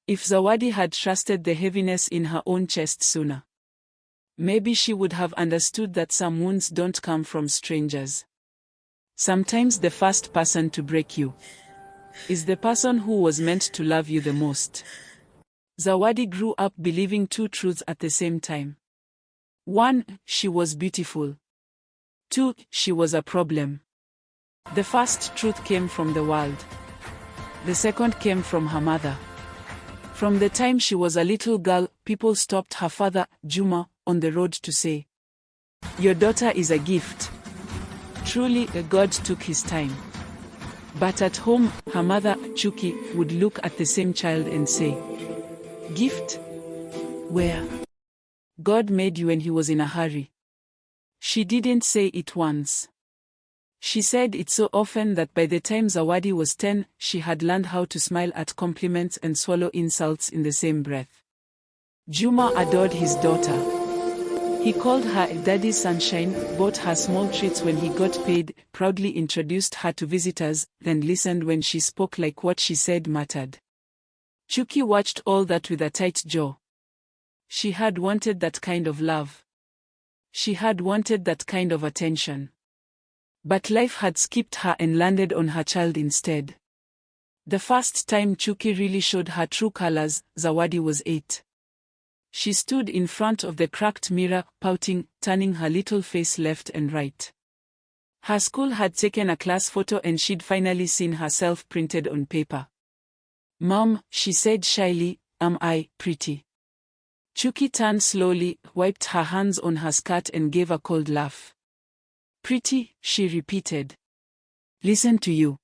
If Zawadi had trusted the heaviness in her own chest sooner, maybe she would have understood that some wounds don't come from strangers. Sometimes the first person to break you is the person who was meant to love you the most. Zawadi grew up believing two truths at the same time. 1, she was beautiful. 2, she was a problem. The first truth came from the world. The second came from her mother. From the time she was a little girl, people stopped her father, Juma, on the road to say, "Your daughter is a gift." Truly, God took his time. But at home, her mother, Chuki, would look at the same child and say, "Gift? Where? God made you when he was in a hurry." She didn't say it once. She said it so often that by the time Zawadi was 10, she had learned how to smile at compliments and swallow insults in the same breath. Juma adored his daughter. He called her Daddy's Sunshine, bought her small treats when he got paid, proudly introduced her to visitors, then listened when she spoke like what she said mattered. Chuki watched all that with a tight jaw. She had wanted that kind of love. She had wanted that kind of attention. But life had skipped her and landed on her child instead. The first time Chuki really showed her true colors, Zawadi was 8. She stood in front of the cracked mirror, pouting, turning her little face left and right. Her school had taken a class photo and she'd finally seen herself printed on paper. "Mom," she said shyly, "am I pretty?" Chuki turned slowly, wiped her hands on her skirt and gave a cold laugh. "Pretty," she repeated. "Listen to you.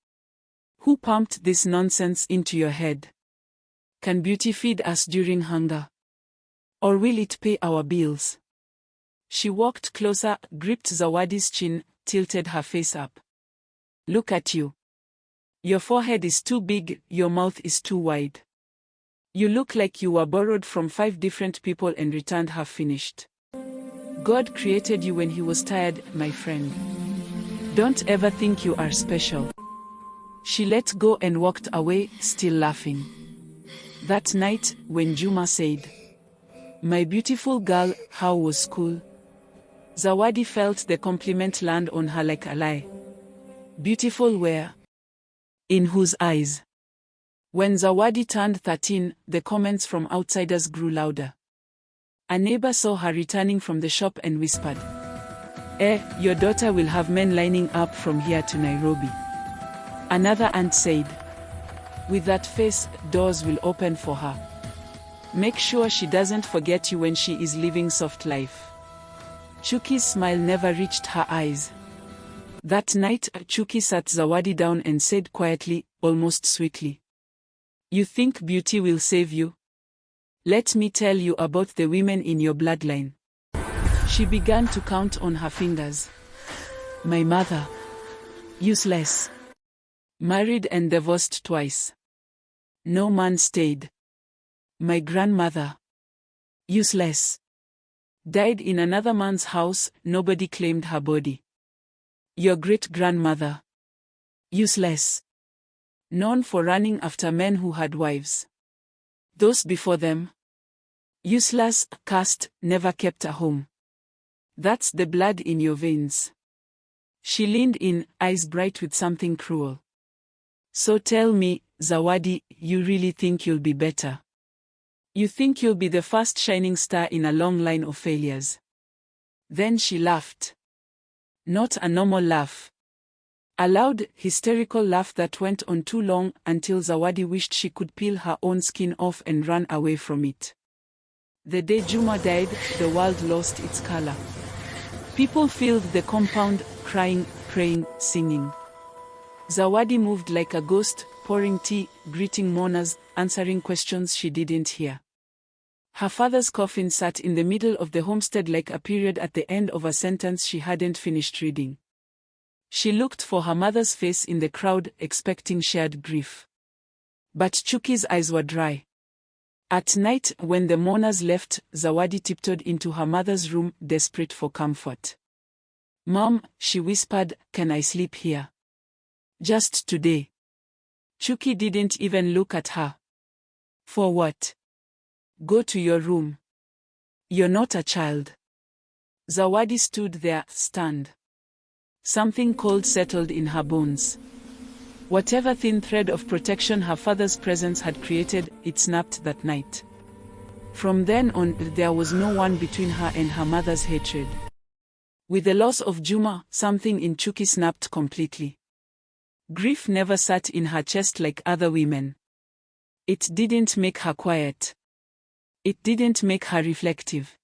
Who pumped this nonsense into your head? Can beauty feed us during hunger? Or will it pay our bills?" She walked closer, gripped Zawadi's chin, tilted her face up. "Look at you. Your forehead is too big, your mouth is too wide. You look like you were borrowed from 5 different people and returned half finished. God created you when he was tired, my friend. Don't ever think you are special." She let go and walked away, still laughing. That night, when Juma said, "My beautiful girl, how was school?" Zawadi felt the compliment land on her like a lie. Beautiful where? In whose eyes? When Zawadi turned 13, the comments from outsiders grew louder. A neighbor saw her returning from the shop and whispered, Your daughter will have men lining up from here to Nairobi." Another aunt said, "With that face, doors will open for her. Make sure she doesn't forget you when she is living soft life." Chuki's smile never reached her eyes. That night, Chuki sat Zawadi down and said quietly, almost sweetly, "You think beauty will save you? Let me tell you about the women in your bloodline." She began to count on her fingers. "My mother. Useless. Married and divorced twice. No man stayed. My grandmother. Useless. Died in another man's house, nobody claimed her body. Your great-grandmother. Useless. Known for running after men who had wives. Those before them. Useless, cursed, never kept a home. That's the blood in your veins." She leaned in, eyes bright with something cruel. "So tell me, Zawadi, you really think you'll be better? You think you'll be the first shining star in a long line of failures?" Then she laughed. Not a normal laugh. A loud, hysterical laugh that went on too long until Zawadi wished she could peel her own skin off and run away from it. The day Juma died, the world lost its color. People filled the compound, crying, praying, singing. Zawadi moved like a ghost, pouring tea, greeting mourners, answering questions she didn't hear. Her father's coffin sat in the middle of the homestead like a period at the end of a sentence she hadn't finished reading. She looked for her mother's face in the crowd, expecting shared grief. But Chuki's eyes were dry. At night, when the mourners left, Zawadi tiptoed into her mother's room, desperate for comfort. "Mom," she whispered, "can I sleep here? Just today?" Chuki didn't even look at her. For what? Go to your room. You're not a child. Zawadi stood there, stunned. Something cold settled in her bones. Whatever thin thread of protection her father's presence had created, it snapped that night. From then on, there was no one between her and her mother's hatred. With the loss of Juma, something in Chuki snapped completely. Grief never sat in her chest like other women. It didn't make her quiet. It didn't make her reflective.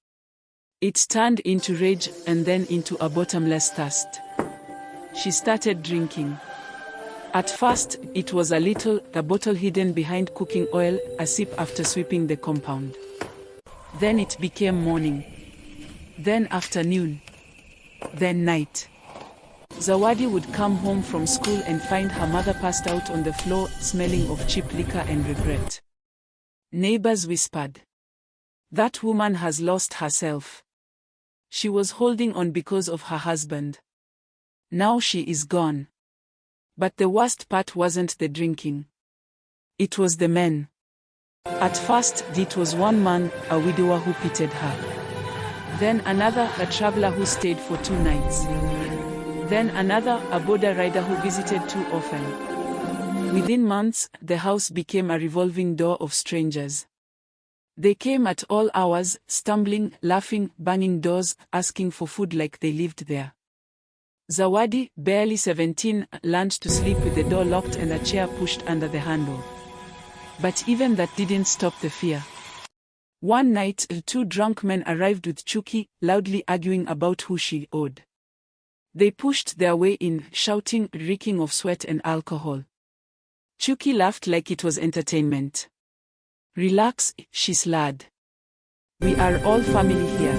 It turned into rage and then into a bottomless thirst. She started drinking. At first, it was a little, the bottle hidden behind cooking oil, a sip after sweeping the compound. Then it became morning. Then afternoon. Then night. Zawadi would come home from school and find her mother passed out on the floor, smelling of cheap liquor and regret. Neighbors whispered, "That woman has lost herself. She was holding on because of her husband. Now she is gone." But the worst part wasn't the drinking. It was the men. At first, it was one man, a widower who pitied her. Then another, a traveler who stayed for 2 nights. Then another, a border rider who visited too often. Within months, the house became a revolving door of strangers. They came at all hours, stumbling, laughing, banging doors, asking for food like they lived there. Zawadi, barely 17, learned to sleep with the door locked and a chair pushed under the handle. But even that didn't stop the fear. One night, 2 drunk men arrived with Chuki, loudly arguing about who she owed. They pushed their way in, shouting, reeking of sweat and alcohol. Chuki laughed like it was entertainment. "Relax," she slurred. "We are all family here."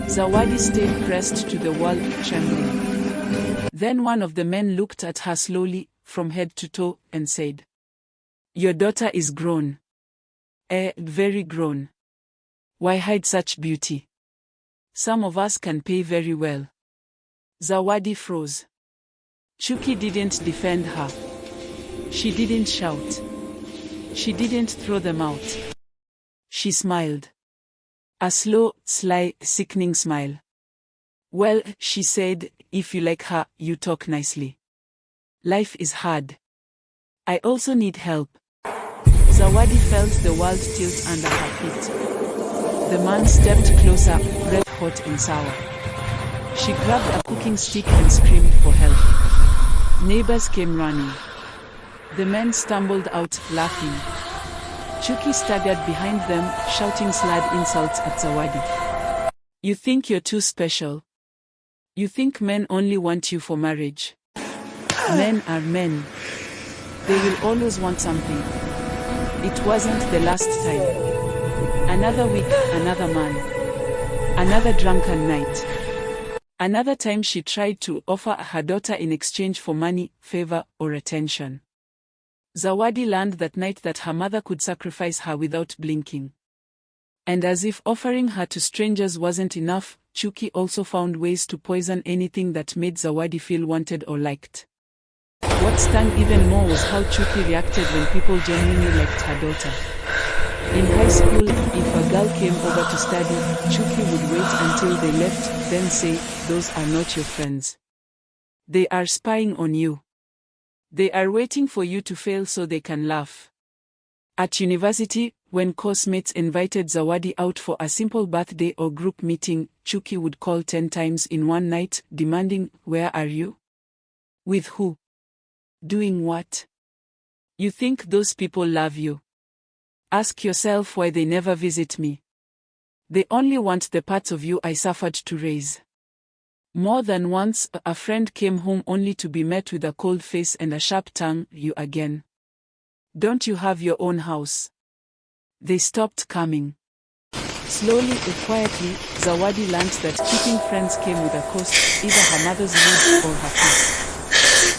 Zawadi stayed pressed to the wall, trembling. Then one of the men looked at her slowly, from head to toe, and said, "Your daughter is grown. Very grown. Why hide such beauty? Some of us can pay very well." Zawadi froze. Chuki didn't defend her. She didn't shout. She didn't throw them out. She smiled. A slow, sly, sickening smile. "Well," she said, "if you like her, you talk nicely. Life is hard. I also need help." Zawadi felt the world tilt under her feet. The man stepped closer, breath hot and sour. She grabbed a cooking stick and screamed for help. Neighbors came running. The men stumbled out, laughing. Chuki staggered behind them, shouting slurred insults at Zawadi. "You think you're too special. You think men only want you for marriage. Men are men. They will always want something." It wasn't the last time. Another week, another man. Another drunken night. Another time she tried to offer her daughter in exchange for money, favor, or attention. Zawadi learned that night that her mother could sacrifice her without blinking. And as if offering her to strangers wasn't enough, Chuki also found ways to poison anything that made Zawadi feel wanted or liked. What stung even more was how Chuki reacted when people genuinely liked her daughter. In high school, if a girl came over to study, Chuki would wait until they left, then say, "Those are not your friends. They are spying on you. They are waiting for you to fail so they can laugh." At university, when course mates invited Zawadi out for a simple birthday or group meeting, Chuki would call 10 times in one night, demanding, "Where are you? With who? Doing what? You think those people love you? Ask yourself why they never visit me. They only want the parts of you I suffered to raise." More than once, a friend came home only to be met with a cold face and a sharp tongue. "You again? Don't you have your own house?" They stopped coming. Slowly and quietly, Zawadi learned that keeping friends came with a cost, either her mother's mood or her peace.